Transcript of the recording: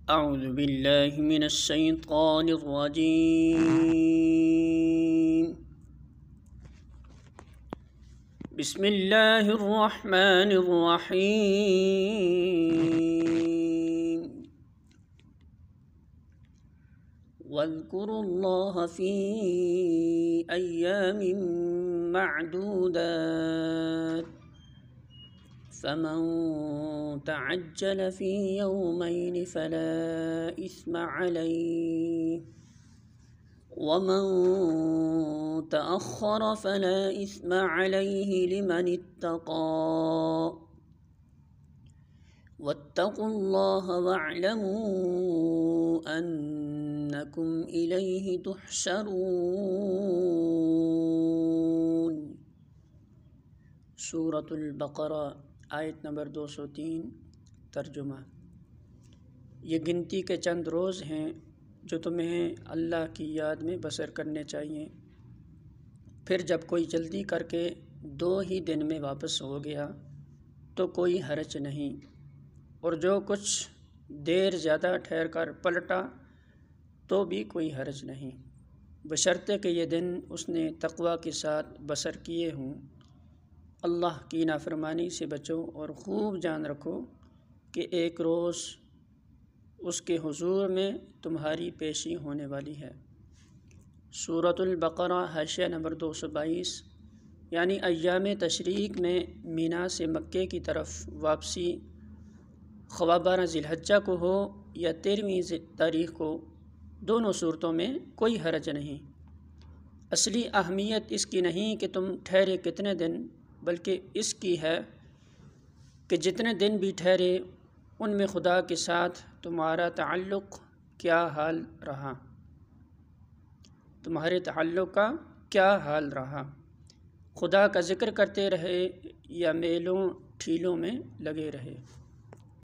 أعوذ بالله من الشيطان الرجيم. بسم الله الرحمن الرحيم. واذكروا الله في أيام معدودات فمن تعجل في يومين فلا إثم عليه ومن تأخر فلا إثم عليه لمن اتقى واتقوا الله واعلموا أنكم إليه تحشرون. سورة البقرہ آیت نمبر 203 ترجمہ. یہ گنتی کے چند روز ہیں جو تمہیں اللہ کی یاد میں بسر کرنے چاہیے. پھر جب کوئی جلدی کر کے 2 ہی دن میں واپس ہو گیا تو کوئی حرج نہیں، اور جو کچھ دیر زیادہ ٹھہر کر پلٹا تو بھی کوئی حرج نہیں، بشرطے کہ یہ دن اس نے تقوی کے ساتھ بسر کیے ہوں. اللہ کی نافرمانی سے بچو اور خوب جان رکھو کہ ایک روز اس کے حضور میں تمہاری پیشی ہونے والی ہے. سورۃ البقرہ حاشیہ نمبر 222 یعنی ایام تشریق میں مینا سے مکے کی طرف واپسی خواہ 12 ذی الحجہ کو ہو یا 13ویں تاریخ کو، دونوں صورتوں میں کوئی حرج نہیں. اصلی اہمیت اس کی نہیں کہ تم ٹھہرے کتنے دن، بلکہ اس کی ہے کہ جتنے دن بھی ٹھہرے ان میں خدا کے ساتھ تمہارا تعلق کیا حال رہا، تمہارے تعلق کا کیا حال رہا. خدا کا ذکر کرتے رہے یا میلوں ٹھیلوں میں لگے رہے.